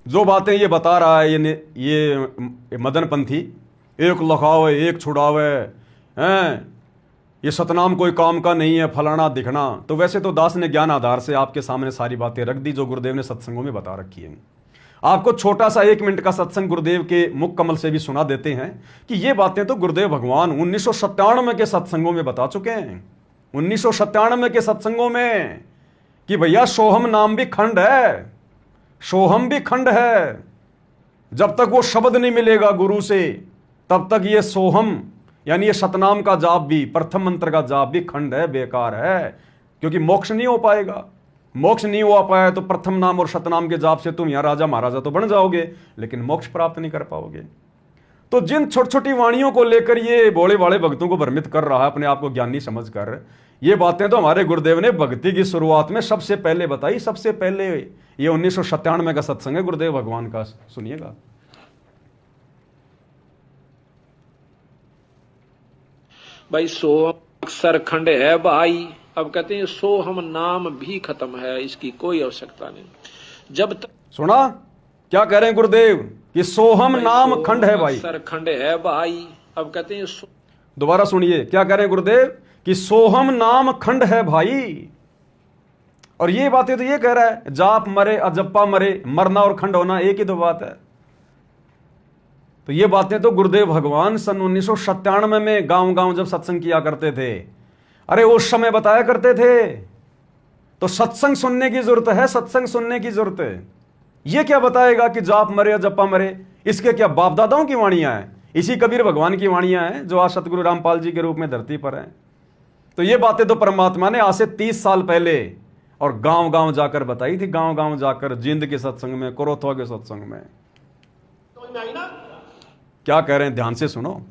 जो बातें ये बता रहा है ये मदनपंथी, एक लखावे एक छुड़ावे हैं, ये सतनाम कोई काम का नहीं है, फलाना दिखना। तो वैसे तो दास ने ज्ञान आधार से आपके सामने सारी बातें रख दी जो गुरुदेव ने सत्संगों में बता रखी है। आपको छोटा सा 1 मिनट का सत्संग गुरुदेव के मुख कमल से भी सुना देते हैं कि ये बातें तो गुरुदेव भगवान 1997 के सत्संगों में बता चुके हैं। 1997 के सत्संगों में कि भैया सोहम नाम भी खंड है, सोहम भी खंड है। जब तक वो शब्द नहीं मिलेगा गुरु से तब तक ये सोहम यानी ये सतनाम का जाप भी, प्रथम मंत्र का जाप भी खंड है, बेकार है, क्योंकि मोक्ष नहीं हो पाएगा। मोक्ष नहीं हो पाया तो प्रथम नाम और सतनाम के जाप से तुम यहां राजा महाराजा तो बन जाओगे, लेकिन मोक्ष प्राप्त नहीं कर पाओगे। तो जिन छोटी छोटी वाणियों को लेकर ये भोले वाले भक्तों को भ्रमित कर रहा है अपने आप को ज्ञानी समझकर, ये बातें तो हमारे गुरुदेव ने भक्ति की शुरुआत में सबसे पहले बताई। सबसे पहले ये 1997 का सत्संग है गुरुदेव भगवान का, सुनिएगा। भाई सोहम अक्सर खंड है भाई। अब कहते हैं सोहम नाम भी खत्म है, इसकी कोई आवश्यकता नहीं। जब तक सुना क्या कह रहे हैं गुरुदेव कि सोहम नाम खंड है भाई, अक्सर खंड है भाई। अब कहते हैं दोबारा सुनिए क्या कह रहे हैं गुरुदेव कि सोहम नाम खंड है भाई। और ये बातें तो ये कह रहा है जाप मरे अजप्पा मरे, मरना और खंड होना एक ही दो बात है। तो ये बातें तो गुरुदेव भगवान सन 1997 में गांव गांव जब सत्संग किया करते थे, अरे उस समय बताया करते थे। तो सत्संग सुनने की जरूरत है, सत्संग सुनने की जरूरत है। ये क्या बताएगा कि जाप मरे या जप्पा मरे, इसके क्या बाप दादाओं की वाणियां हैं, इसी कबीर भगवान की वाणियां हैं जो आज सतगुरु रामपाल जी के रूप में धरती पर हैं। तो ये बातें तो परमात्मा ने आज से 30 साल पहले और गांव गांव जाकर बताई थी, गांव गांव जाकर, जिंद के सत्संग में, कोरोथवा के सत्संग में। क्या कह रहे हैं ध्यान से सुनो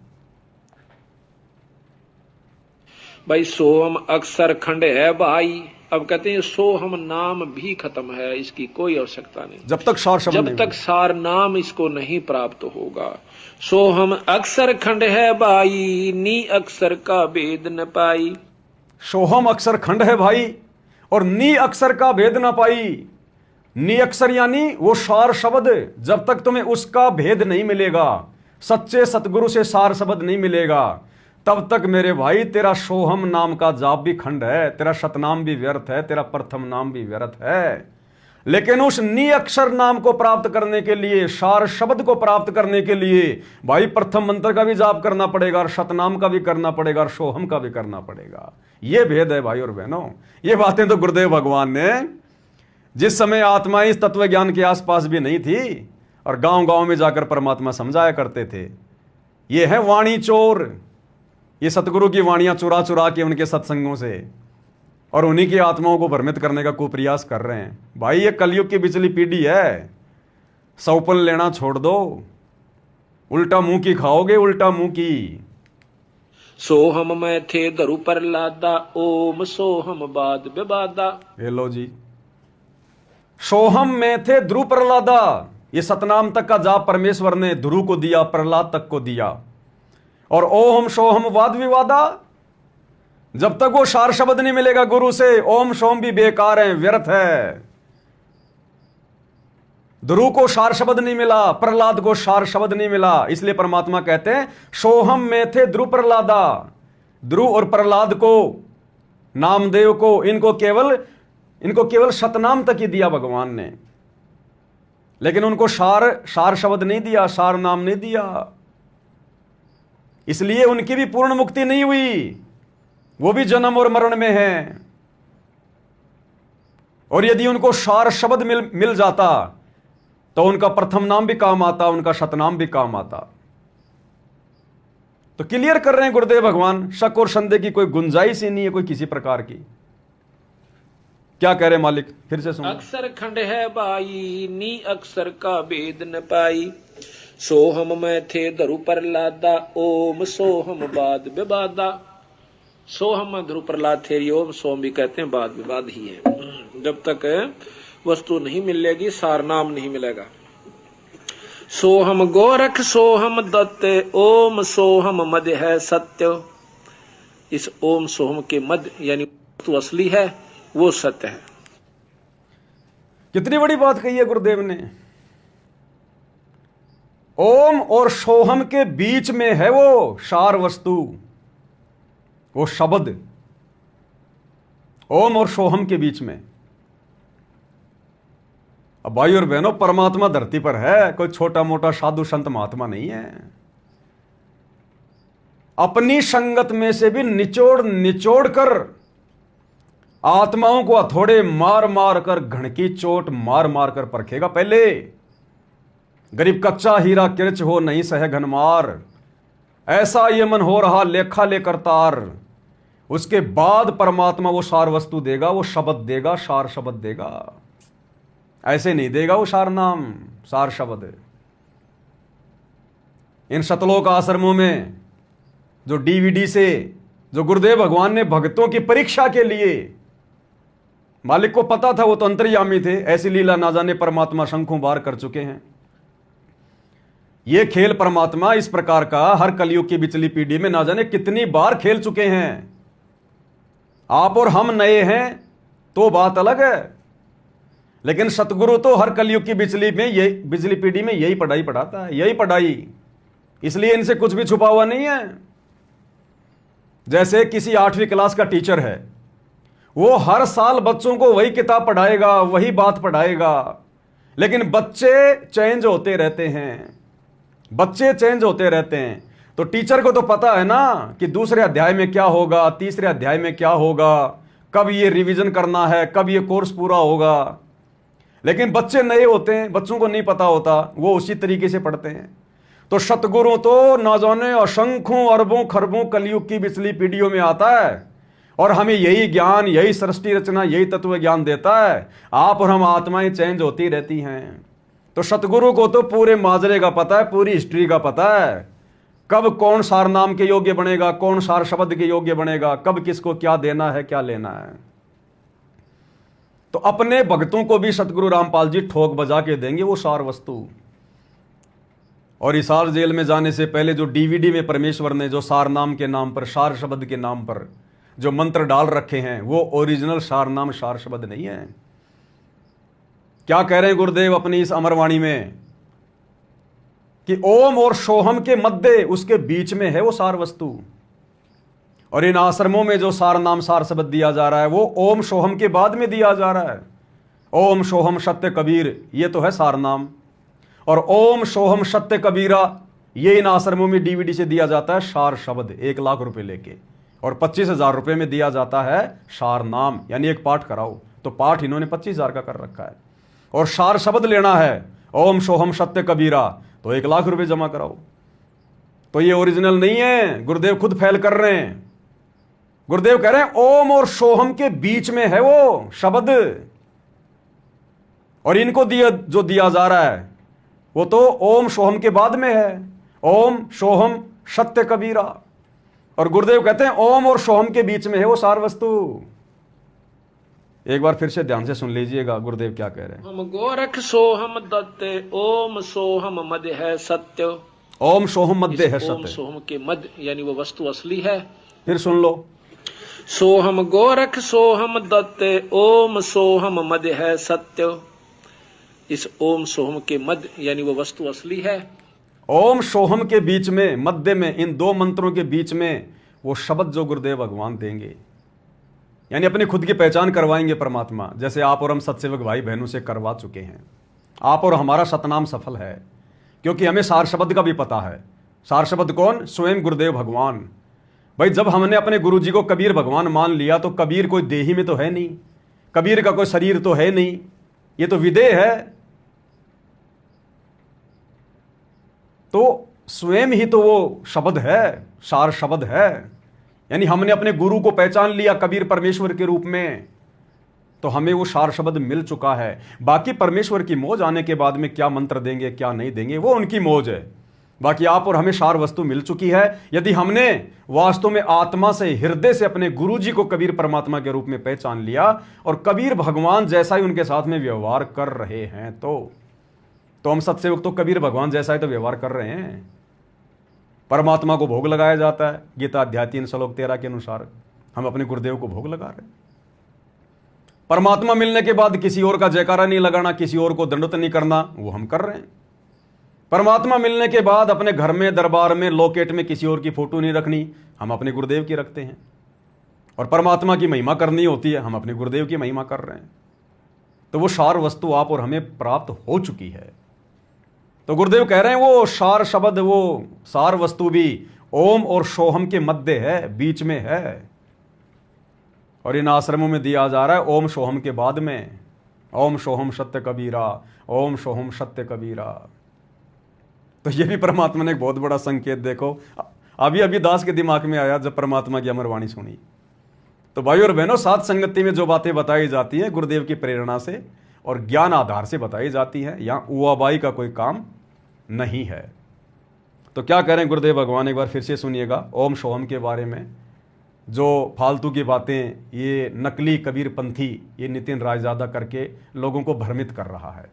भाई सोहम अक्सर खंड है भाई। अब कहते हैं सोहम नाम भी खत्म है, इसकी कोई आवश्यकता नहीं। जब तक सार शब्द जब तक सार नाम इसको नहीं प्राप्त होगा। सोहम अक्सर खंड है भाई, नी अक्सर का भेद न पाई। सोहम अक्षर खंड है भाई और नी अक्षर का भेद ना पाई। नी अक्षर यानी वो सार शब्द, जब तक तुम्हें उसका भेद नहीं मिलेगा, सच्चे सतगुरु से सार शब्द नहीं मिलेगा, तब तक मेरे भाई तेरा सोहम नाम का जाप भी खंड है, तेरा सतनाम भी व्यर्थ है, तेरा प्रथम नाम भी व्यर्थ है। लेकिन उस नी अक्षर नाम को प्राप्त करने के लिए, सार शब्द को प्राप्त करने के लिए भाई प्रथम मंत्र का भी जाप करना पड़ेगा और सतनाम का भी करना पड़ेगा और सोहम का भी करना पड़ेगा। यह भेद है भाई और बहनों। ये बातें तो गुरुदेव भगवान ने जिस समय आत्मा इस तत्व ज्ञान के आसपास भी नहीं थी और गांव गांव में जाकर परमात्मा समझाया करते थे। ये है वाणी चोर, ये सतगुरु की वाणियां चुरा चुरा के उनके सत्संगों से और उन्हीं की आत्माओं को भ्रमित करने का कुप्रयास कर रहे हैं। भाई ये कलयुग की बिचली पीढ़ी है, सौपन लेना छोड़ दो, उल्टा मुंह की खाओगे, उल्टा मुंह की। सोहम में थे धरु पर लादा, ओम सोहम बाद विवादा। ये लो जी, सोहम में थे ध्रुव प्रहलादा। ये सतनाम तक का जाप परमेश्वर ने ध्रुव को दिया, प्रहलाद तक को दिया। और ओम सोहम वाद विवादा, जब तक वो सार शब्द नहीं मिलेगा गुरु से, ओम सोम भी बेकार है, व्यर्थ है। ध्रुव को सार शब्द नहीं मिला, प्रहलाद को सार शब्द नहीं मिला, इसलिए परमात्मा कहते हैं सोहम में थे ध्रुव प्रहलादा। ध्रुव और प्रहलाद को, नामदेव को, इनको केवल सतनाम तक ही दिया भगवान ने, लेकिन उनको सार शब्द नहीं दिया, सार नाम नहीं दिया। इसलिए उनकी भी पूर्ण मुक्ति नहीं हुई, वो भी जन्म और मरण में है। और यदि उनको सार शब्द मिल जाता तो उनका प्रथम नाम भी काम आता, उनका सतनाम भी काम आता। तो क्लियर कर रहे हैं गुरुदेव भगवान, शक और संदेह की कोई गुंजाइश ही नहीं है कोई किसी प्रकार की। क्या कह रहे मालिक, फिर से सुनो। अक्सर खंड है भाई, नी अक्षर का भेद न पाई। सोहम में थे धरु पर लादा, ओम सोहम बाद विवादा। सोहम में ध्रुव प्रहलाद थे, ओम सोम भी कहते हैं, बाद विवाद ही है। जब तक वस्तु नहीं मिलेगी, सार नाम नहीं मिलेगा। सोहम गोरख सोहम दत्त, ओम सोहम मध्य है सत्य। इस ओम सोहम के मध्य यानी वस्तु असली है, वो सत्य है। कितनी बड़ी बात कही है गुरुदेव ने। ओम और सोहम के बीच में है वो सार वस्तु, वो शब्द, ओम और सोहम के बीच में। अब भाई और बहनों, परमात्मा धरती पर है, कोई छोटा मोटा साधु संत महात्मा नहीं है। अपनी संगत में से भी निचोड़ निचोड़ कर आत्माओं को हथौड़े मार मार कर, घण की चोट मार मार कर परखेगा। पहले गरीब कच्चा हीरा किरच हो नहीं सह घनमार, ऐसा ये मन हो रहा लेखा लेकर तार। उसके बाद परमात्मा वो सार वस्तु देगा, वो शब्द देगा, सार शब्द देगा। ऐसे नहीं देगा वो सार नाम, सार शब्द। इन सतलोक आश्रमों में जो डीवीडी से जो गुरुदेव भगवान ने भक्तों की परीक्षा के लिए, मालिक को पता था वो तो अंतर्यामी थे, ऐसी लीला ना जाने परमात्मा शंखों बार कर चुके हैं। ये खेल परमात्मा इस प्रकार का हर कलयुग की बिचली पीढ़ी में ना जाने कितनी बार खेल चुके हैं। आप और हम नए हैं तो बात अलग है, लेकिन सतगुरु तो हर कलयुग की बिजली पीढ़ी में यही पढ़ाई पढ़ाता है, यही पढ़ाई। इसलिए इनसे कुछ भी छुपा हुआ नहीं है। जैसे किसी 8वीं क्लास का टीचर है, वो हर साल बच्चों को वही किताब पढ़ाएगा, वही बात पढ़ाएगा, लेकिन बच्चे चेंज होते रहते हैं, बच्चे चेंज होते रहते हैं। तो टीचर को तो पता है ना कि दूसरे अध्याय में क्या होगा, तीसरे अध्याय में क्या होगा, कब ये रिवीजन करना है, कब ये कोर्स पूरा होगा। लेकिन बच्चे नए होते हैं, बच्चों को नहीं पता होता, वो उसी तरीके से पढ़ते हैं। तो सतगुरु तो ना जाने असंख्यों अरबों खरबों कलयुग की बिचली पीढ़ियों में आता है और हमें यही ज्ञान, यही सृष्टि रचना, यही तत्व ज्ञान देता है। आप और हम आत्माएं चेंज होती रहती हैं। तो सतगुरु को तो पूरे माजरे का पता है, पूरी हिस्ट्री का पता है, कब कौन सार नाम के योग्य बनेगा, कौन सार शब्द के योग्य बनेगा, कब किसको क्या देना है, क्या लेना है। तो अपने भक्तों को भी सतगुरु रामपाल जी ठोक बजा के देंगे वो सार वस्तु। और हिसार जेल में जाने से पहले जो डीवीडी में परमेश्वर ने जो सार नाम के नाम पर, सार शब्द के नाम पर जो मंत्र डाल रखे हैं, वो ओरिजिनल सार नाम, सार शब्द नहीं है। क्या कह रहे हैं गुरुदेव अपनी इस अमरवाणी में कि ओम और सोहम के मध्य, उसके बीच में है वो सार वस्तु। और इन आश्रमों में जो सार नाम, सार शब्द दिया जा रहा है, वो ओम सोहम के बाद में दिया जा रहा है। ओम सोहम सत्य कबीर, ये तो है सार नाम। और ओम सोहम सत्य कबीरा, ये इन आश्रमों में डीवीडी से दिया जाता है सार शब्द, 1 लाख रुपए लेके। और 25,000 रुपए में दिया जाता है सार नाम, यानी एक पाठ कराओ। तो पाठ इन्होंने 25,000 का कर रखा है। और सार शब्द लेना है ओम सोहम सत्य कबीरा, तो 1 लाख रुपए जमा कराओ। तो ये ओरिजिनल नहीं है, गुरुदेव खुद फैल कर रहे हैं। गुरुदेव कह रहे हैं ओम और सोहम के बीच में है वो शब्द। और इनको जो दिया जा रहा है वो तो ओम सोहम के बाद में है, ओम सोहम सत्य कबीरा। और गुरुदेव कहते हैं ओम और सोहम के बीच में है वो सार वस्तु। एक बार फिर से ध्यान से सुन लीजिएगा गुरुदेव क्या कह रहे हैं। हम गोरख सोहम दत्ते, ओम सोहम मध्य है सत्य। ओम सोहम मध्य है ओम सत्य, सोहम के मध्य यानी वो वस्तु असली है। फिर सुन लो। सोहम गोरख सोहम दत्ते, ओम सोहम मध्य है सत्य। इस ओम सोहम के मध्य यानी वो वस्तु असली है। ओम सोहम के बीच में, मध्य में, इन 2 मंत्रों के बीच में वो शब्द जो गुरुदेव भगवान देंगे, यानी अपनी खुद की पहचान करवाएंगे परमात्मा, जैसे आप और हम सत्सेवक भाई बहनों से करवा चुके हैं। आप और हमारा सतनाम सफल है, क्योंकि हमें सार शब्द का भी पता है। सार शब्द कौन? स्वयं गुरुदेव भगवान। भाई जब हमने अपने गुरु जी को कबीर भगवान मान लिया, तो कबीर कोई देही में तो है नहीं, कबीर का कोई शरीर तो है नहीं, ये तो विदेह है। तो स्वयं ही तो वो शब्द है, सार शब्द है। यानी हमने अपने गुरु को पहचान लिया कबीर परमेश्वर के रूप में, तो हमें वो सार शब्द मिल चुका है। बाकी परमेश्वर की मौज आने के बाद में क्या मंत्र देंगे, क्या नहीं देंगे, वो उनकी मौज है। बाकी आप और हमें सार वस्तु मिल चुकी है। यदि हमने वास्तव में आत्मा से, हृदय से अपने गुरु जी को कबीर परमात्मा के रूप में पहचान लिया और कबीर भगवान जैसा ही उनके साथ में व्यवहार कर रहे हैं, तो हम सत्सेवक तो कबीर भगवान जैसा ही तो व्यवहार कर रहे हैं। परमात्मा को भोग लगाया जाता है, गीता अध्याय 3 श्लोक 13 के अनुसार हम अपने गुरुदेव को भोग लगा रहे हैं। परमात्मा मिलने के बाद किसी और का जयकारा नहीं लगाना, किसी और को दंडवत नहीं करना, वो हम कर रहे हैं। परमात्मा मिलने के बाद अपने घर में, दरबार में, लॉकेट में किसी और की फोटो नहीं रखनी, हम अपने गुरुदेव की रखते हैं। और परमात्मा की महिमा करनी होती है, हम अपने गुरुदेव की महिमा कर रहे हैं। तो वो सार वस्तु आप और हमें प्राप्त हो चुकी है। तो गुरुदेव कह रहे हैं वो सार शब्द, वो सार वस्तु भी ओम और सोहम के मध्य है, बीच में है। और इन आश्रमों में दिया जा रहा है ओम सोहम के बाद में, ओम सोहम सत्य कबीरा, ओम सोहम सत्य कबीरा। तो ये भी परमात्मा ने एक बहुत बड़ा संकेत, देखो अभी अभी दास के दिमाग में आया जब परमात्मा की अमर वाणी सुनी। तो भाई और बहनों, सात संगति में जो बातें बताई जाती हैं गुरुदेव की प्रेरणा से और ज्ञान आधार से बताई जाती हैं, यहां उआबाई का कोई काम नहीं है। तो क्या कह रहे हैं गुरुदेव भगवान, एक बार फिर से सुनिएगा ओम सोहम के बारे में। जो फालतू की बातें ये नकली कबीर पंथी, ये नितिन रायजादा करके लोगों को भ्रमित कर रहा है।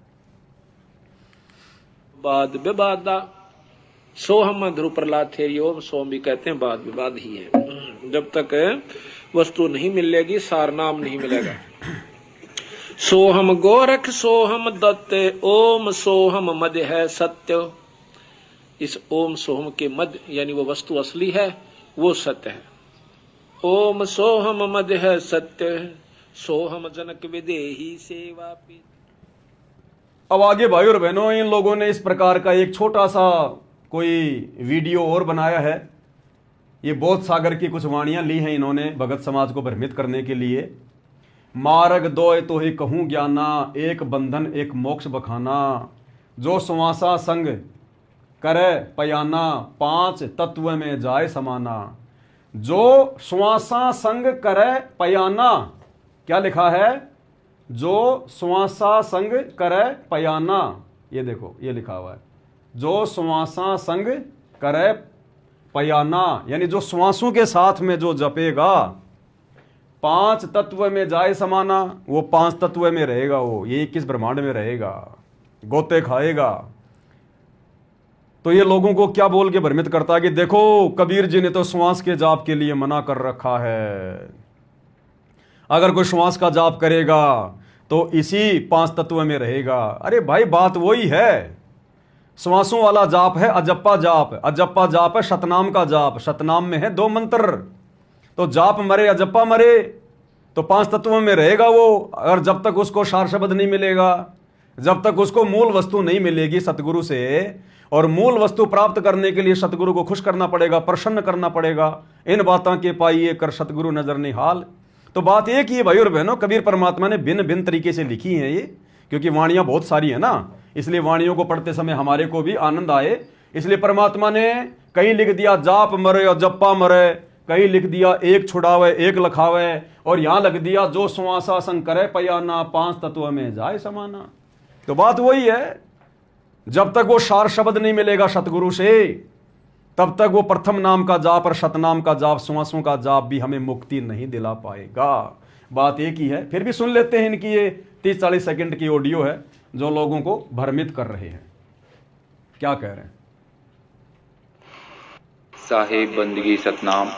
वाद विवादा, सोहम ध्रुव प्रहलाद थे, ओम सोम भी कहते हैं, वाद विवाद ही है। जब तक वस्तु नहीं मिलेगी, सार नाम नहीं मिलेगा। सोहम गोरख सोहम दत्त, ओम सोहम मध्य है सत्य। इस ओम सोहम के मध्य यानी वो वस्तु असली है, वो सत्य है। ओम सोहम मध्य है सत्य, सोहम जनक विदेही सेवा पी। अब आगे भाई और बहनों, इन लोगों ने इस प्रकार का एक छोटा सा कोई वीडियो और बनाया है। ये बोध सागर की कुछ वाणियां ली हैं इन्होंने भगत समाज को भ्रमित करने के लिए। मार्ग दोय तो ही कहूं ज्ञाना, एक बंधन एक मोक्ष बखाना। जो सुवासा संग करे पयाना, पांच तत्व में जाए समाना। जो सुवासा संग करे पयाना, क्या लिखा है? जो सुवासा संग करे पयाना, ये देखो ये लिखा हुआ है, जो सुवासा संग करे पयाना, यानी जो श्वासों के साथ में जो जपेगा, पांच तत्व में जाए समाना, वो पांच तत्व में रहेगा, वो ये 21 ब्रह्मांड में रहेगा, गोते खाएगा। तो ये लोगों को क्या बोल के भ्रमित करता है कि देखो कबीर जी ने तो श्वास के जाप के लिए मना कर रखा है, अगर कोई श्वास का जाप करेगा तो इसी पांच तत्व में रहेगा। अरे भाई बात वही है, श्वासों वाला जाप है अजप्पा जाप, अजप्पा जाप है सतनाम का जाप, सतनाम में है 2 मंत्र। तो जाप मरे अजप्पा मरे, तो पांच तत्वों में रहेगा वो। अगर जब तक उसको सार शब्द नहीं मिलेगा, जब तक उसको मूल वस्तु नहीं मिलेगी सतगुरु से, और मूल वस्तु प्राप्त करने के लिए सतगुरु को खुश करना पड़ेगा, प्रसन्न करना पड़ेगा। इन बातों के पाइए कर सतगुरु नजर निहाल। तो बात एक ही है भाई और बहनों, कबीर परमात्मा ने भिन्न भिन्न तरीके से लिखी है ये, क्योंकि वाणियां बहुत सारी है ना, इसलिए वाणियों को पढ़ते समय हमारे को भी आनंद आए। इसलिए परमात्मा ने कहीं लिख दिया जाप मरे और जप्पा मरे, कहीं लिख दिया एक छुड़ावे एक लखावे, और यहां लिख दिया जो सुवासा संग करे पयाना, पांच तत्व में जाए समाना। तो बात वही है, जब तक वो सार शब्द नहीं मिलेगा सतगुरु से, तब तक वो प्रथम नाम का जाप और शतनाम का जाप, श्वासों का जाप भी हमें मुक्ति नहीं दिला पाएगा। बात एक ही है। फिर भी सुन लेते हैं इनकी ये 30-40 सेकंड की ऑडियो है जो लोगों को भ्रमित कर रहे हैं। क्या कह रहे हैं? साहिब बंदगी सतनाम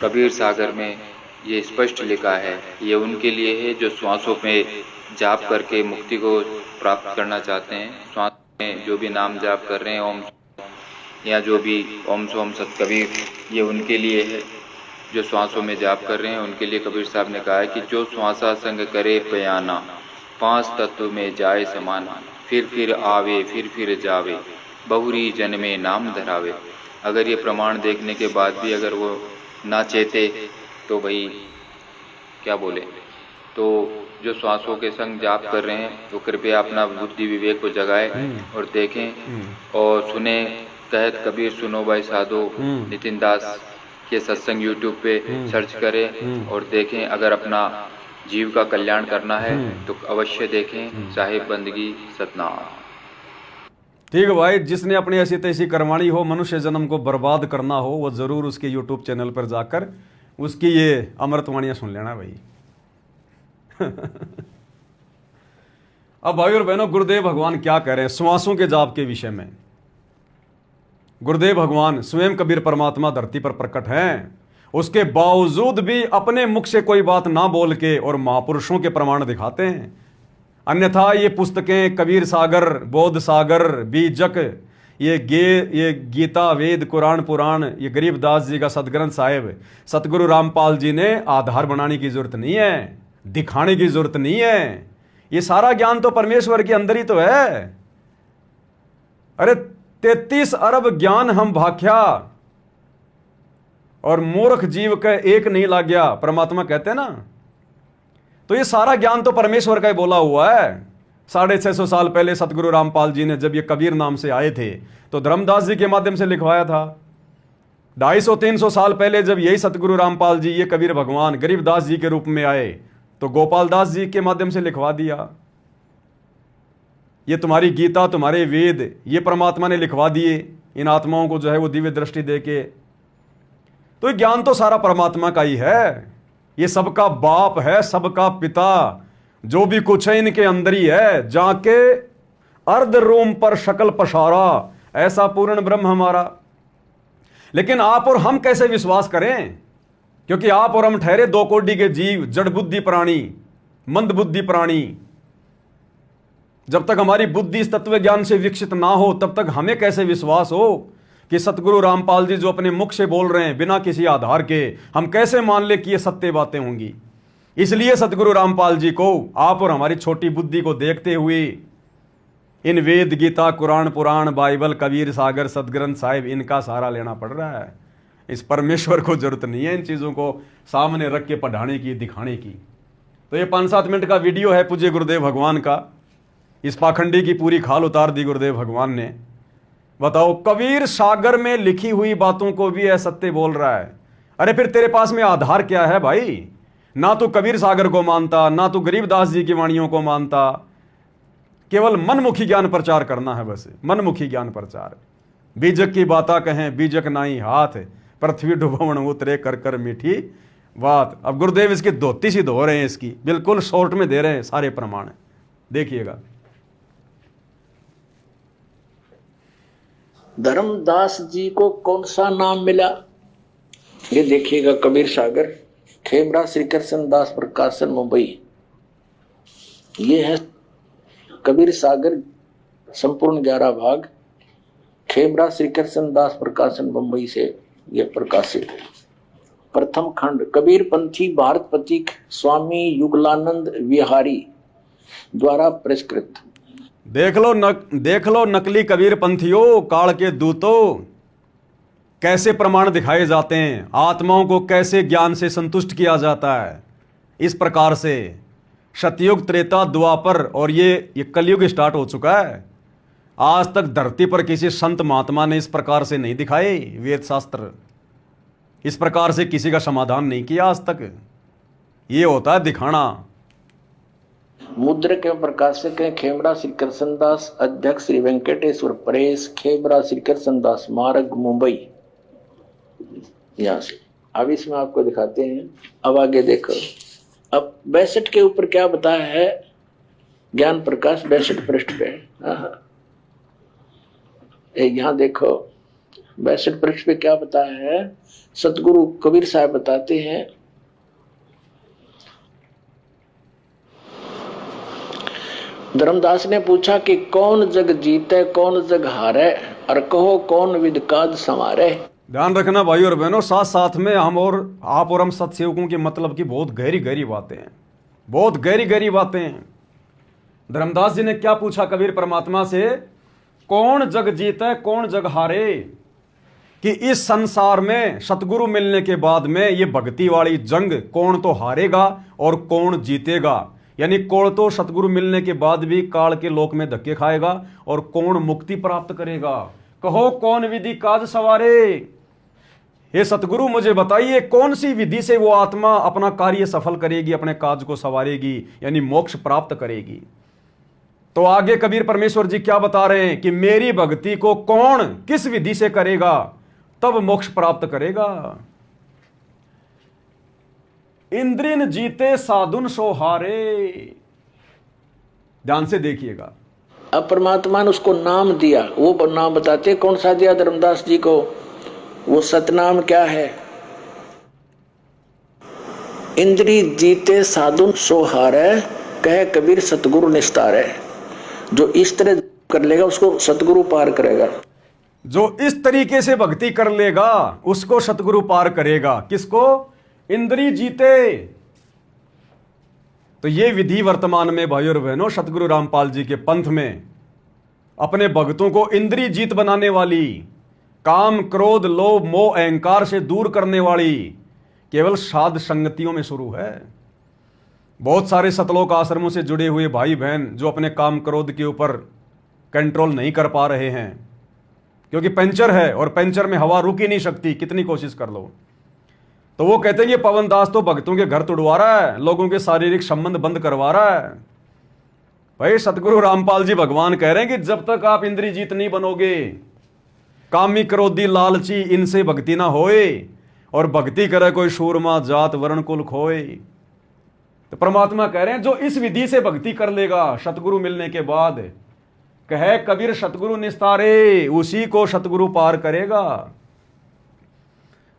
कबीर सागर में ये स्पष्ट लिखा है, ये उनके लिए है जो श्वासों में जाप करके मुक्ति को प्राप्त करना चाहते हैं। श्वास में जो भी नाम जाप कर रहे हैं ओम या जो भी ओम सोम सत कबीर, ये उनके लिए है जो श्वासों में जाप कर रहे हैं। उनके लिए कबीर साहब ने कहा है कि जो श्वासा संग करे पयाना, पांच तत्व में जाए समाना। फिर आवे फिर जावे, बहुरी जन्मे नाम धरावे। अगर ये प्रमाण देखने के बाद भी अगर वो ना चेते तो भाई क्या बोले। तो जो श्वासों के संग जाप कर रहे हैं तो कृपया अपना बुद्धि विवेक को जगाए और देखें और सुने। कहत कबीर सुनो भाई साधो नितिन दास के सत्संग यूट्यूब पे सर्च करें और देखें। अगर अपना जीव का कल्याण करना है तो अवश्य देखें साहिब बंदगी सतनाम। ठीक है भाई, जिसने अपनी ऐसी तैसी करवानी हो, मनुष्य जन्म को बर्बाद करना हो, वो जरूर उसके यूट्यूब चैनल पर जाकर उसकी ये अमृतवाणियां सुन लेना भाई। अब भाई और बहनों, गुरुदेव भगवान क्या कह रहे हैं श्वासों के जाप के विषय में। गुरुदेव भगवान स्वयं कबीर परमात्मा धरती पर प्रकट हैं, उसके बावजूद भी अपने मुख से कोई बात ना बोल के और महापुरुषों के प्रमाण दिखाते हैं। अन्यथा ये पुस्तकें कबीर सागर, बोध सागर, बीजक, ये गीता, वेद, कुरान, पुराण, ये गरीबदास जी का सदग्रंथ साहिब सतगुरु रामपाल जी ने आधार बनाने की जरूरत नहीं है, दिखाने की जरूरत नहीं है। ये सारा ज्ञान तो परमेश्वर के अंदर ही तो है। अरे 33 अरब ज्ञान हम भाख्या और मूर्ख जीव का एक नहीं लाग गया, परमात्मा कहते हैं ना। तो ये सारा ज्ञान तो परमेश्वर का ही बोला हुआ है। 650 साल पहले सतगुरु रामपाल जी ने जब ये कबीर नाम से आए थे तो धर्मदास जी के माध्यम से लिखवाया था। 250-300 साल पहले जब यही सतगुरु रामपाल जी, ये कबीर भगवान गरीबदास जी के रूप में आए तो गोपाल दास जी के माध्यम से लिखवा दिया। ये तुम्हारी गीता, तुम्हारे वेद, ये परमात्मा ने लिखवा दिए इन आत्माओं को, जो है वो दिव्य दृष्टि देके। तो ये ज्ञान तो सारा परमात्मा का ही है। ये सबका बाप है, सबका पिता, जो भी कुछ है इनके अंदर ही है। जाके अर्ध रोम पर शकल पशारा, ऐसा पूर्ण ब्रह्म हमारा। लेकिन आप और हम कैसे विश्वास करें, क्योंकि आप और हम ठहरे दो कोटि के जीव, जड़ बुद्धि प्राणी, मंद बुद्धि प्राणी। जब तक हमारी बुद्धि इस तत्व ज्ञान से विकसित ना हो तब तक हमें कैसे विश्वास हो कि सतगुरु रामपाल जी जो अपने मुख से बोल रहे हैं बिना किसी आधार के, हम कैसे मान ले कि ये सत्य बातें होंगी। इसलिए सतगुरु रामपाल जी को आप और हमारी छोटी बुद्धि को देखते हुए इन वेद, गीता, कुरान, पुराण, बाइबल, कबीर सागर, सदग्रंथ साहिब, इनका सहारा लेना पड़ रहा है। इस परमेश्वर को जरूरत नहीं है इन चीज़ों को सामने रख के पढ़ाने की, दिखाने की। तो ये 5-7 मिनट का वीडियो है पूज्य गुरुदेव भगवान का। इस पाखंडी की पूरी खाल उतार दी गुरुदेव भगवान ने। बताओ, कबीर सागर में लिखी हुई बातों को भी असत्य बोल रहा है। अरे फिर तेरे पास में आधार क्या है भाई? ना तो कबीर सागर को मानता, ना तो गरीबदास जी की वाणियों को मानता। केवल मनमुखी ज्ञान प्रचार करना है, बस मनमुखी ज्ञान प्रचार। बीजक की बाता कहें बीजक नाई हाथ, पृथ्वी डुबोवन उतरे कर कर मीठी बात। अब गुरुदेव इसकी धोती सी धो रहे हैं, इसकी बिल्कुल शॉर्ट में दे रहे हैं सारे प्रमाण, देखिएगा। धर्मदास जी को कौन सा नाम मिला, ये देखिएगा। कबीर सागर, खेमरा श्री कृष्ण दास प्रकाशन, मुंबई। ये है कबीर सागर, संपूर्ण 11 भाग, खेमरा श्री कृष्ण दास प्रकाशन, मुंबई से यह प्रकाशित। प्रथम खंड, कबीर पंथी भारत पथिक स्वामी युगलानंद विहारी द्वारा परिष्कृत। देख लो नकली कबीर पंथियों, काल के दूतों, कैसे प्रमाण दिखाए जाते हैं, आत्माओं को कैसे ज्ञान से संतुष्ट किया जाता है। इस प्रकार से सतयुग, त्रेता, द्वापर और ये कलयुग स्टार्ट हो चुका है। आज तक धरती पर किसी संत महात्मा ने इस प्रकार से नहीं दिखाए वेद शास्त्र, इस प्रकार से किसी का समाधान नहीं किया आज तक। ये होता है दिखाना। मुद्रक एवं प्रकाशक है खेमरा श्री कृष्णदास, अध्यक्ष श्री वेंकटेश्वर प्रेस, खेमरा श्री कृष्णदास मार्ग, मुंबई। यहाँ से अब इसमें आपको दिखाते हैं। अब आगे देखो, अब 62 के ऊपर क्या बताया है, ज्ञान प्रकाश 62 पृष्ठ पे। यहाँ देखो 62 पृष्ठ पे क्या बताया है, सतगुरु कबीर साहब बताते हैं, धर्मदास ने पूछा कि कौन जग जीते कौन जग हारे, और कहो कौन विद काज संवारे। ध्यान रखना भाई और बहनों, साथ साथ में हम और आप और हम सत्सेवकों के मतलब की बहुत गहरी गहरी बातें हैं, बहुत गहरी गहरी बातें हैं। धर्मदास जी ने क्या पूछा कबीर परमात्मा से, कौन जग जीते कौन जग हारे, कि इस संसार में सतगुरु मिलने के बाद में ये भक्ति वाली जंग कौन तो हारेगा और कौन जीतेगा। यानी कौन तो सतगुरु मिलने के बाद भी काल के लोक में धक्के खाएगा और कौन मुक्ति प्राप्त करेगा। कहो कौन विधि काज सवारे, हे सतगुरु मुझे बताइए कौन सी विधि से वो आत्मा अपना कार्य सफल करेगी, अपने काज को सवारेगी, यानी मोक्ष प्राप्त करेगी। तो आगे कबीर परमेश्वर जी क्या बता रहे हैं कि मेरी भक्ति को कौन किस विधि से करेगा तब मोक्ष प्राप्त करेगा। इंद्रिन जीते साधुन सो हारे, ध्यान से देखिएगा। अब परमात्मा ने उसको नाम दिया, वो नाम बताते कौन सा दिया धर्मदास जी को, वो सतनाम क्या है, इंद्री जीते साधुन सो हारे कहे कबीर सतगुरु निस्तार है, जो इस तरह कर लेगा उसको सतगुरु पार करेगा। जो इस तरीके से भक्ति कर लेगा उसको सतगुरु पार करेगा। किसको? इंद्री जीते। तो ये विधि वर्तमान में भाइयों और बहनों सतगुरु रामपाल जी के पंथ में अपने भक्तों को इंद्री जीत बनाने वाली, काम क्रोध लोभ मोह अहंकार से दूर करने वाली केवल साध संगतियों में शुरू है। बहुत सारे सतलोक आश्रमों से जुड़े हुए भाई बहन जो अपने काम क्रोध के ऊपर कंट्रोल नहीं कर पा रहे हैं, क्योंकि पंचर है और पंचर में हवा रुक ही नहीं सकती, कितनी कोशिश कर लो। तो वो कहते हैं ये पवन दास तो भक्तों के घर तोड़वा रहा है, लोगों के शारीरिक संबंध बंद करवा रहा है। भाई सतगुरु रामपाल जी भगवान कह रहे हैं कि जब तक आप इंद्रिय जीत नहीं बनोगे, कामी क्रोधी लालची इनसे भक्ति ना होए, और भक्ति करे कोई सूरमा जात वर्ण कुल खोए। तो परमात्मा कह रहे हैं जो इस विधि से भक्ति कर लेगा सतगुरु मिलने के बाद, कहे कबीर सतगुरु निस्तारे, उसी को सतगुरु पार करेगा।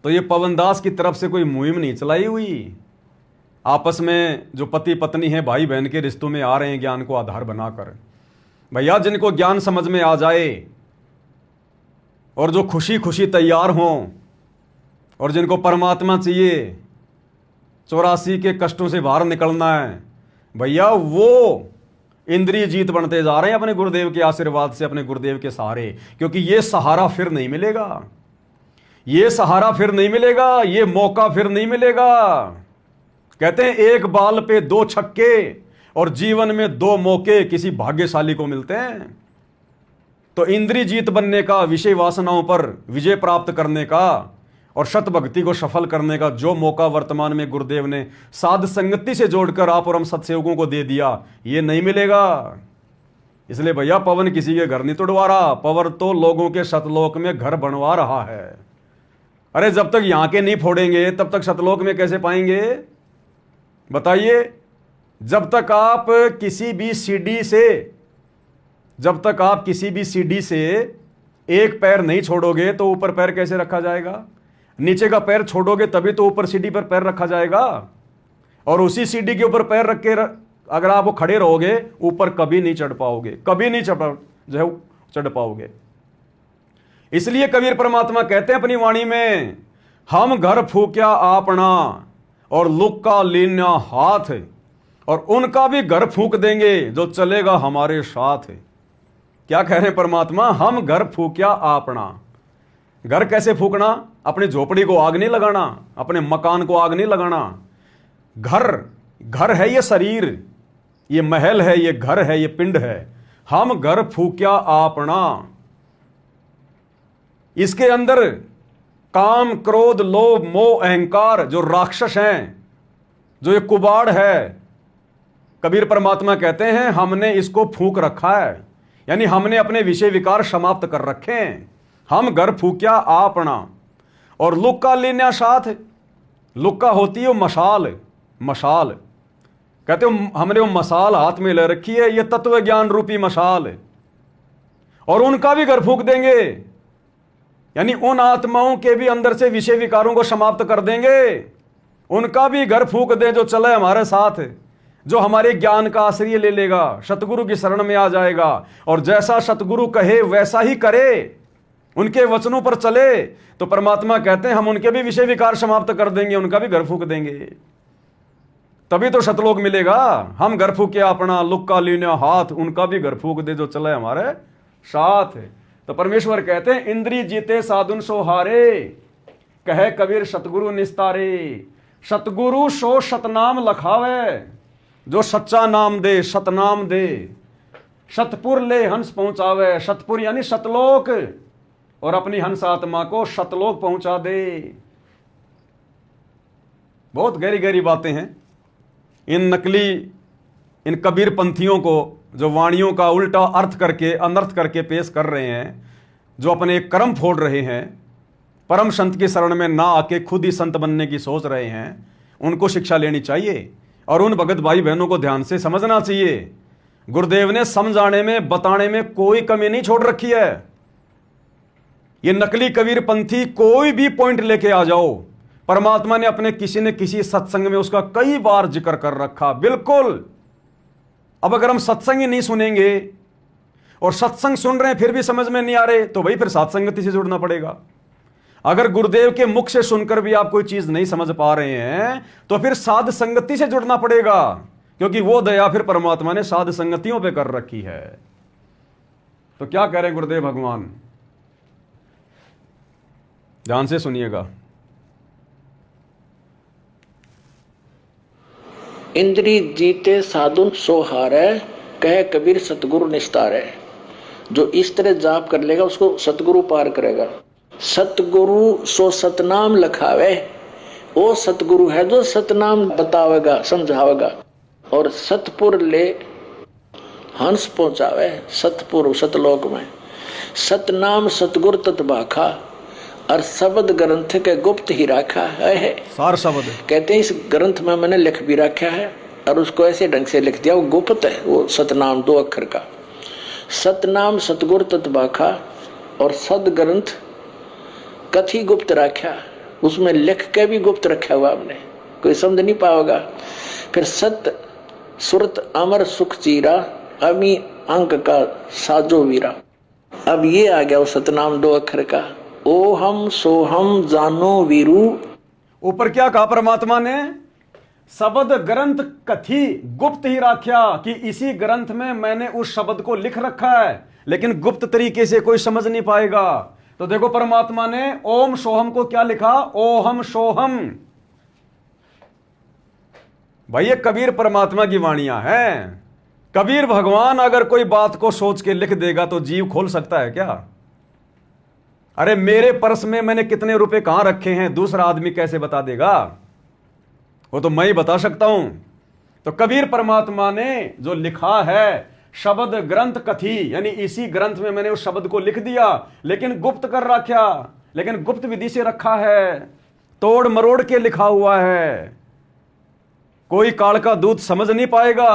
तो ये पवनदास की तरफ से कोई मुहिम नहीं चलाई हुई। आपस में जो पति पत्नी है, भाई बहन के रिश्तों में आ रहे हैं ज्ञान को आधार बनाकर। भैया जिनको ज्ञान समझ में आ जाए और जो खुशी खुशी तैयार हों और जिनको परमात्मा चाहिए, 84 के कष्टों से बाहर निकलना है, भैया वो इंद्रिय जीत बनते जा रहे हैं अपने गुरुदेव के आशीर्वाद से, अपने गुरुदेव के सहारे। क्योंकि ये सहारा फिर नहीं मिलेगा, ये सहारा फिर नहीं मिलेगा, ये मौका फिर नहीं मिलेगा। कहते हैं एक बाल पे 2 छक्के और जीवन में 2 मौके किसी भाग्यशाली को मिलते हैं। तो इंद्रिय जीत बनने का, विषय वासनाओं पर विजय प्राप्त करने का और शत भक्ति को सफल करने का जो मौका वर्तमान में गुरुदेव ने साध संगति से जोड़कर आप और हम सत्सेवकों को दे दिया, ये नहीं मिलेगा। इसलिए भैया पवन किसी के घर नहीं तोड़वा रहा, पवन तो लोगों के सतलोक में घर बनवा रहा है। अरे जब तक यहां के नहीं फोड़ेंगे तब तक सतलोक में कैसे पाएंगे बताइए। जब तक आप किसी भी सीढ़ी से एक पैर नहीं छोड़ोगे तो ऊपर पैर कैसे रखा जाएगा? नीचे का पैर छोड़ोगे तभी तो ऊपर सीढ़ी पर पैर रखा जाएगा। और उसी सीढ़ी के ऊपर पैर रख के अगर आप वो खड़े रहोगे ऊपर कभी नहीं चढ़ पाओगे, कभी नहीं चढ़ पाओगे। इसलिए कबीर परमात्मा कहते हैं अपनी वाणी में, हम घर फूक्या आपना और लुक्का लीना हाथ, और उनका भी घर फूक देंगे जो चलेगा हमारे साथ। क्या कह रहे हैं परमात्मा? हम घर फूक्या आपना। घर कैसे फूकना? अपनी झोपड़ी को आग नहीं लगाना, अपने मकान को आग नहीं लगाना। घर है ये शरीर, ये महल है, ये घर है, ये पिंड है। हम घर फूक्या आपना। इसके अंदर काम क्रोध लोभ मोह अहंकार जो राक्षस हैं, जो ये कुबाड़ है, कबीर परमात्मा कहते हैं हमने इसको फूक रखा है, यानी हमने अपने विषय विकार समाप्त कर रखे हैं। हम घर फूक्या आपना। और लुक्का लेना साथ, लुक्का होती है मशाल कहते हो, हमने वो मशाल हाथ में ले रखी है, ये तत्व ज्ञान रूपी मशाल, और उनका भी घर फूक देंगे, यानी उन आत्माओं के भी अंदर से विषय विकारों को समाप्त कर देंगे। उनका भी घर फूक दें जो चले हमारे साथ, जो हमारे ज्ञान का आश्रय ले लेगा, सतगुरु की शरण में आ जाएगा और जैसा सतगुरु कहे वैसा ही करे, उनके वचनों पर चले। तो परमात्मा कहते हैं हम उनके भी विषय विकार समाप्त कर देंगे, उनका भी घर फूक देंगे, तभी तो सतलोक मिलेगा। हम घर फूके अपना लुक्का लीना हाथ, उनका भी घर फूक दे जो चले हमारे साथ। तो परमेश्वर कहते हैं इंद्री जीते साधुन सो हारे, कहे कबीर सतगुरु निस्तारे। सतगुरु सो सतनाम लखावे, जो सच्चा नाम दे, सतनाम दे, सतपुर ले हंस पहुंचावे। सतपुर यानी सतलोक, और अपनी हंस आत्मा को सतलोक पहुंचा दे। बहुत गहरी गहरी बातें हैं। इन कबीर पंथियों को जो वाणियों का उल्टा अर्थ करके अनर्थ करके पेश कर रहे हैं, जो अपने कर्म फोड़ रहे हैं, परम संत की शरण में ना आके खुद ही संत बनने की सोच रहे हैं, उनको शिक्षा लेनी चाहिए और उन भगत भाई बहनों को ध्यान से समझना चाहिए। गुरुदेव ने समझाने में बताने में कोई कमी नहीं छोड़ रखी है। ये नकली कबीर पंथी कोई भी पॉइंट लेके आ जाओ, परमात्मा ने अपने किसी न किसी सत्संग में उसका कई बार जिक्र कर रखा। बिल्कुल अब अगर हम सत्संग ही नहीं सुनेंगे और सत्संग सुन रहे हैं फिर भी समझ में नहीं आ रहे, तो भाई फिर सात्संगति से जुड़ना पड़ेगा। अगर गुरुदेव के मुख से सुनकर भी आप कोई चीज नहीं समझ पा रहे हैं तो फिर साध संगति से जुड़ना पड़ेगा, क्योंकि वो दया फिर परमात्मा ने साध संगतियों पे कर रखी है। तो क्या कह रहे हैं गुरुदेव भगवान, ध्यान से सुनिएगा। इंद्री जीते साधुन सो हारै, कहे कबीर सतगुरु निस्तारै। जो इस तरह जाप कर लेगा उसको सतगुरु पार करेगा। सतगुरु सो सतनाम लखावे, वो सतगुरु है जो सतनाम बतावेगा समझावेगा। और सतपुर ले हंस पहुंचावे, सतपुर सतलोक में। सतनाम सतगुर तत्बाखा, और शब्द ग्रंथ के गुप्त ही रखा है। सार शब्द कहते हैं इस ग्रंथ में मैंने लिख भी रखा है और उसको ऐसे ढंग से लिख दिया, वो गुप्त है। वो सतनाम 2 अक्षर का। सतनाम सतगुर तत्बाखा और सद ग्रंथ कथी गुप्त रखा, उसमें लिख के भी गुप्त रखा हुआ हमने, कोई समझ नहीं पाएगा। फिर सत सुरत अमर सुख चीरा, अमी अंक का साजो वीरा। अब ये आ गया वो सतनाम 2 अक्षर का। ओ हम सो हम जानो वीरू। ऊपर क्या कहा परमात्मा ने, शब्द ग्रंथ कथी गुप्त ही राख्या, कि इसी ग्रंथ में मैंने उस शब्द को लिख रखा है, लेकिन गुप्त तरीके से कोई समझ नहीं पाएगा। तो देखो परमात्मा ने ओम सोहम को क्या लिखा, ओहम सोहम। भाई ये कबीर परमात्मा की वाणियां हैं। कबीर भगवान अगर कोई बात को सोच के लिख देगा तो जीव खोल सकता है क्या? अरे मेरे पर्स में मैंने कितने रुपए कहां रखे हैं दूसरा आदमी कैसे बता देगा? वो तो मैं ही बता सकता हूं। तो कबीर परमात्मा ने जो लिखा है शब्द ग्रंथ कथी, यानी इसी ग्रंथ में मैंने उस शब्द को लिख दिया, लेकिन गुप्त कर रखा, लेकिन गुप्त विधि से रखा है, तोड़ मरोड़ के लिखा हुआ है, कोई काल का दूत समझ नहीं पाएगा।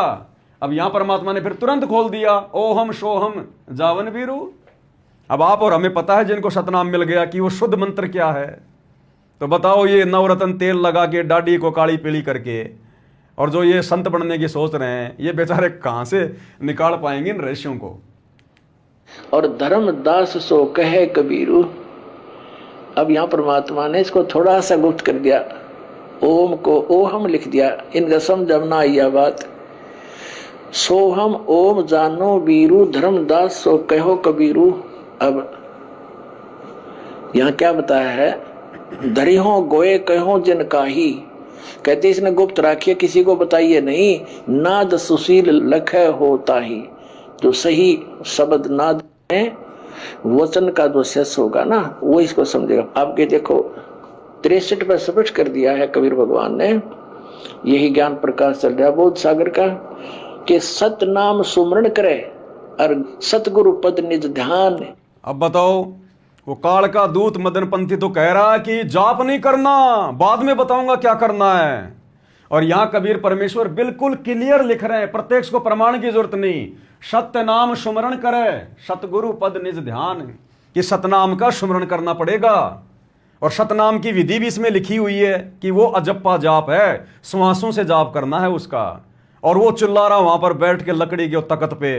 अब यहां परमात्मा ने फिर तुरंत खोल दिया, ओहम सोहम जावन वीरू। अब आप और हमें पता है जिनको सतनाम मिल गया कि वो शुद्ध मंत्र क्या है। तो बताओ ये नवरत्न तेल लगा के दाढ़ी को काली पीली करके, और जो ये संत बनने की सोच रहे हैं, ये बेचारे कहां से निकाल पाएंगे इन रहस्यों को। और धर्मदास सो कहे कबीरू। अब यहां परमात्मा ने इसको थोड़ा सा गुप्त कर दिया, ओम को ओहम लिख दिया। इनका समझ ना आई बात। सोहम ओम जानो वीरू, धर्मदास सो कहो कबीरू। अब यहां क्या बताया है, धरिहो गोए कहो जिन काही। कहते इसने गुप्त राखिए, किसी को बताइए नहीं। नाद सुशील लखे होता ही, जो सही शब्द नाद है वचन का जो शेष होगा ना वो इसको समझेगा। आपके देखो 63 पर स्पष्ट कर दिया है कबीर भगवान ने, यही ज्ञान प्रकाश चल रहा है बोध सागर का, कि सत नाम सुमरण करे और सतगुरु पद निज ध्यान। अब बताओ, वो काल का दूत मदन पंथी तो कह रहा है कि जाप नहीं करना, बाद में बताऊंगा क्या करना है। और यहां कबीर परमेश्वर बिल्कुल क्लियर लिख रहे हैं, प्रत्यक्ष को प्रमाण की जरूरत नहीं। सत्य नाम सुमरण करे, सतगुरु पद निज ध्यान, कि सतनाम का सुमरण करना पड़ेगा। और सतनाम की विधि भी इसमें लिखी हुई है कि वो अजप्पा जाप है, श्वासों से जाप करना है उसका। और वो चिल्ला रहा वहां पर बैठ के लकड़ी के तख्त पे,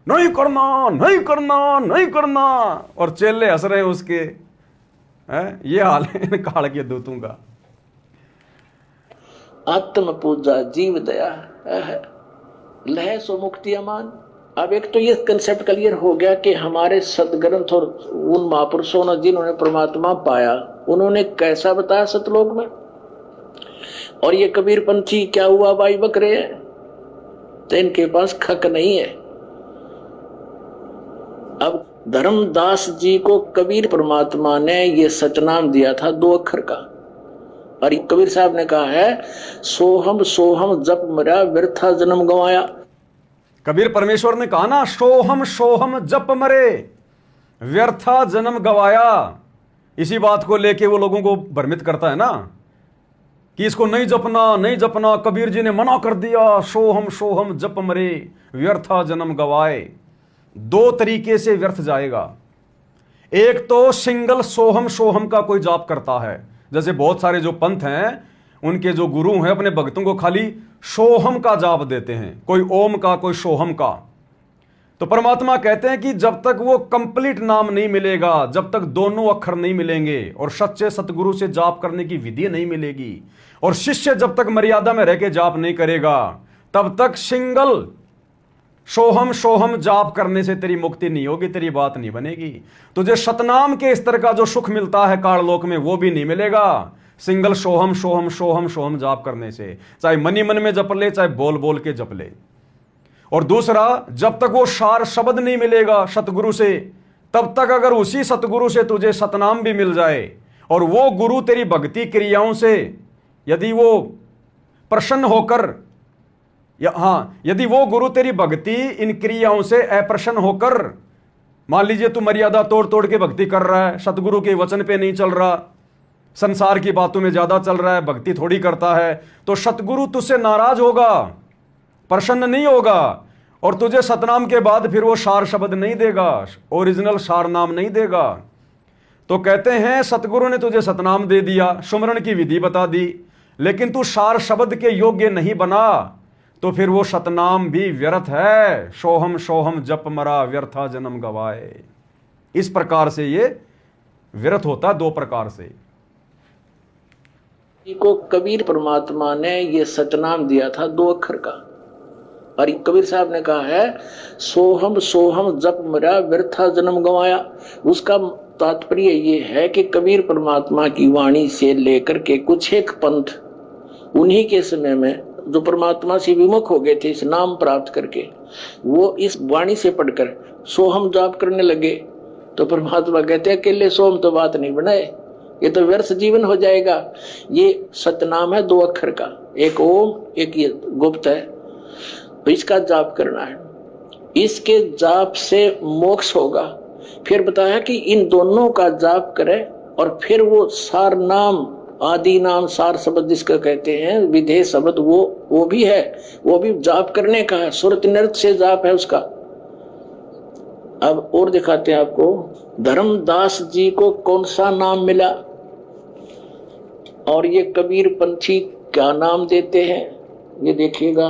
नहीं करना नहीं करना नहीं करना, और चेले हंस रहे हैं उसके। ये हाल है इन काल के दूतों का। आत्म पूजा जीव दया लह सो मुक्ति अमान। अब एक तो ये कंसेप्ट क्लियर हो गया कि हमारे सदग्रंथ और उन महापुरुषों ने जिन्होंने परमात्मा पाया उन्होंने कैसा बताया सतलोक में। और ये कबीर पंथी क्या हुआ भाई बकरे हैं, तो इनके पास खक नहीं है। अब धर्मदास जी को कबीर परमात्मा ने ये सतनाम दिया था 2 अक्षर का, और कबीर साहब ने कहा है सोहम सोहम जप मरा व्यर्था जन्म गंवाया। कबीर परमेश्वर ने कहा ना, सोहम सोहम जप मरे व्यर्था जन्म गवाया। इसी बात को लेके वो लोगों को भ्रमित करता है ना कि इसको नहीं जपना नहीं जपना, कबीर जी ने मना कर दिया, सोहम सोहम जप मरे व्यर्था जन्म गवाए। 2 तरीके से व्यर्थ जाएगा। एक तो सिंगल सोहम सोहम का कोई जाप करता है, जैसे बहुत सारे जो पंथ हैं उनके जो गुरु हैं अपने भक्तों को खाली सोहम का जाप देते हैं, कोई ओम का कोई सोहम का। तो परमात्मा कहते हैं कि जब तक वो कंप्लीट नाम नहीं मिलेगा, जब तक दोनों अक्षर नहीं मिलेंगे और सच्चे सतगुरु से जाप करने की विधि नहीं मिलेगी, और शिष्य जब तक मर्यादा में रह के जाप नहीं करेगा, तब तक सिंगल सोहम सोहम जाप करने से तेरी मुक्ति नहीं होगी, तेरी बात नहीं बनेगी। तुझे सतनाम के स्तर का जो सुख मिलता है काललोक में वो भी नहीं मिलेगा सिंगल सोहम सोहम सोहम सोहम जाप करने से, चाहे मनी मन में जप ले चाहे बोल बोल के जप ले। और दूसरा, जब तक वो सार शब्द नहीं मिलेगा सतगुरु से, तब तक अगर उसी सतगुरु से तुझे सतनाम भी मिल जाए और वो गुरु तेरी भक्ति क्रियाओं से यदि वो प्रसन्न होकर, यदि वो गुरु तेरी भक्ति इन क्रियाओं से अप्रसन्न होकर, मान लीजिए तू मर्यादा तोड़ तोड़ के भक्ति कर रहा है, सतगुरु के वचन पे नहीं चल रहा, संसार की बातों में ज्यादा चल रहा है, भक्ति थोड़ी करता है, तो सतगुरु तुझसे नाराज होगा, प्रसन्न नहीं होगा, और तुझे सतनाम के बाद फिर वो सार शब्द नहीं देगा, ओरिजिनल सार नाम नहीं देगा। तो कहते हैं सतगुरु ने तुझे सतनाम दे दिया, सुमरण की विधि बता दी, लेकिन तू सार शब्द के योग्य नहीं बना, तो फिर वो सतनाम भी व्यर्थ है। सोहम सोहम जप मरा व्यर्था जन्म गवाए। इस प्रकार से ये व्यर्थ होता है, दो प्रकार से। को कबीर परमात्मा ने ये सतनाम दिया था 2 अक्षर का, और कबीर साहब ने कहा है सोहम सोहम जप मरा व्यर्था जन्म गवाया। उसका तात्पर्य ये है कि कबीर परमात्मा की वाणी से लेकर के कुछ एक पंथ उन्हीं के समय में जो परमात्मा से विमुख हो गए थे इस नाम प्राप्त करके, वो इस वाणी से पढ़कर सोहम जाप करने लगे। तो परमात्मा कहते हैं अकेले सोहम तो बात नहीं बनाए, ये तो व्यर्थ जीवन हो जाएगा। ये सतनाम है 2 अक्षर का, एक ओम एक ये गुप्त है, तो इसका जाप करना है, इसके जाप से मोक्ष होगा। फिर बताया कि इन दोनों का जाप करें और फिर वो सार नाम, आदि नाम, सार शब्द जिसका कहते हैं, विधेय शब्द, वो भी है, वो भी जाप करने का है, सुरत नृत्य से जाप है उसका। अब और दिखाते हैं आपको, धर्मदास जी को कौन सा नाम मिला और ये कबीर पंथी क्या नाम देते हैं, ये देखिएगा।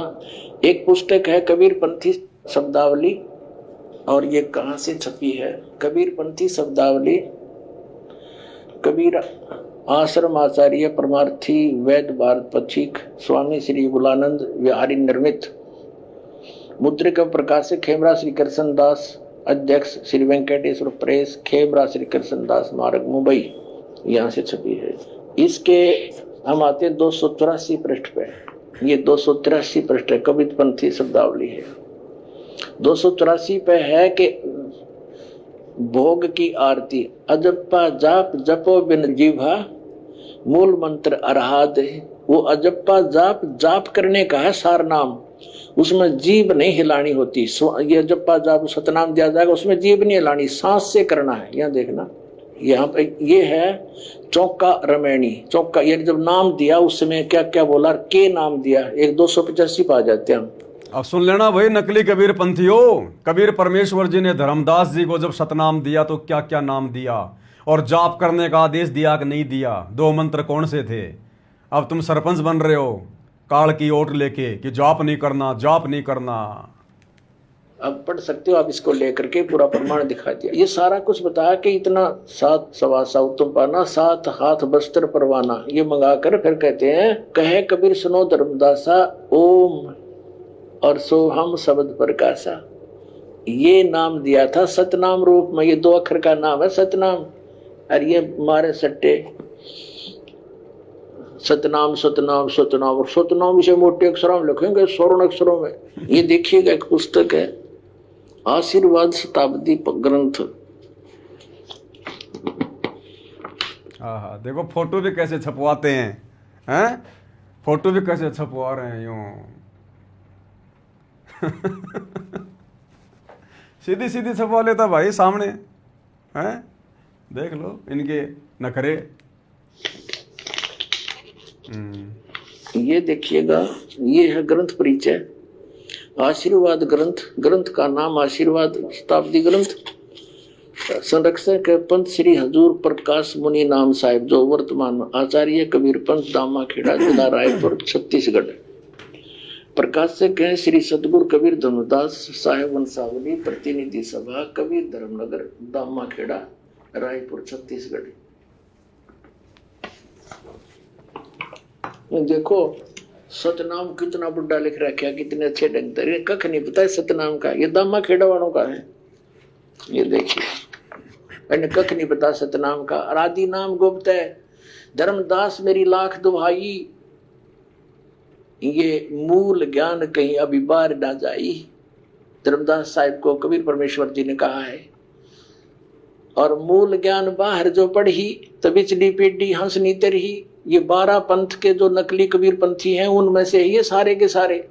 एक पुस्तक है कबीर पंथी शब्दावली, और ये कहां से छपी है, कबीर पंथी शब्दावली, कबीर आश्रम आचार्य परमार्थी वैद्य भारत पथिक स्वामी श्री गुलानंद विहारी निर्मित, मुद्रिक प्रकाशक खेमरा श्री कृष्ण दास, अध्यक्ष श्री वेंकटेश्वर प्रेस, खेमरा श्री कृष्ण दास मार्ग मुंबई, यहाँ से छपी है। इसके हम आते 284 पृष्ठ पे, ये 283 पृष्ठ है, कबीर पंथी शब्दावली है। 284 पे है कि भोग की आरती, अजप्पा जाप जपो बिन जीवा, मूल मंत्र अरहाद। वो अजप्पा जाप जाप करने का है सार नाम, उसमें जीभ नहीं हिलानी होती। ये अजप्पा जाप सतनाम दिया जाएगा, उसमें जीभ नहीं हिलानी, सांस से करना है। यहाँ देखना, यहाँ पे ये है चौका रमैनी, चौका, ये जब नाम दिया उस समय क्या क्या बोला, के नाम दिया, एक 285 पा जाते हैं। अब सुन लेना भाई नकली कबीर पंथियों, कबीर परमेश्वर जी ने धर्मदास जी को जब सतनाम दिया तो क्या क्या नाम दिया, और जाप करने का आदेश दिया कि नहीं दिया, 2 मंत्र कौन से थे। अब तुम सरपंच बन रहे हो काल की ओट लेके कि जाप नहीं करना, जाप नहीं करना। अब पढ़ सकते हो आप, इसको लेकर के पूरा प्रमाण दिखा दिया। ये सारा कुछ बताया कि इतना 7 सवा सा उत्तम पाना, 7 हाथ बस्तर परवाना, ये मंगा कर फिर कहते हैं, कहे कबीर सुनो धर्मदासा, ओम और सोहम शब्द प्रकाशा, ये नाम दिया था सतनाम रूप में। ये 2 अक्षर का नाम है सतनाम, और ये मारे सट्टे सतनाम सतनाम सतनाम, और सतनाम इसे मोटे अक्षरों में लिखेंगे, स्वर्ण अक्षरों में। ये देखिएगा, एक पुस्तक है आशीर्वाद शताब्दी ग्रंथ। देखो फोटो भी कैसे छपवाते हैं, फोटो भी कैसे छपवा रहे हैं यूं सीधी सीधी छपवा लेता भाई सामने, हैं? देख लो इनके नखरे। ये देखिएगा, ये है ग्रंथ परिचय, आशीर्वाद ग्रंथ, ग्रंथ का नाम आशीर्वाद शताब्दी ग्रंथ। संरक्षक के पंथ श्री हजूर प्रकाश मुनि नाम साहिब, जो वर्तमान आचार्य कबीर पंथ दामा खेड़ा जिला रायपुर छत्तीसगढ़। प्रकाशक हैं श्री सतगुरु कबीर धर्मदास साहेब वंशावली, प्रतिनिधि सभा कबीर धर्मनगर दामा खेड़ा रायपुर छत्तीसगढ़। देखो सतनाम कितना बुढ़ा लिख रखा, कितने अच्छे ढंग से, कख नहीं पता है सतनाम का, ये दामा खेड़ा वालों का है। ये देखिए कख नहीं पता सतनाम का। आदि नाम गुप्त है, धर्मदास मेरी लाख दुहाई, ये मूल ज्ञान कहीं अभी बाहर ना जाई। धर्मदास साहिब को कबीर परमेश्वर जी ने कहा है। और मूल ज्ञान बाहर जो पढ़ी तबिचली पीढ़ी हंसनी तरही, ये 12 पंथ के जो नकली कबीर पंथी हैं उनमें से ये सारे के सारे।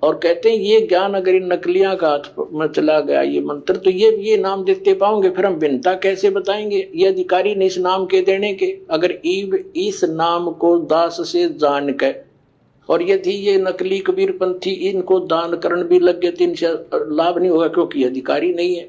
और कहते हैं ये ज्ञान अगर इन नकलियां का हाथ में चला गया ये मंत्र, तो ये नाम देते पाओगे, फिर हम भिन्नता कैसे बताएंगे? ये अधिकारी ने इस नाम के देने के, अगर इस नाम को दास से जान के, और यदि ये नकली कबीर पंथी इनको दान करण भी लग गए तो इनसे लाभ नहीं होगा, क्योंकि अधिकारी नहीं है।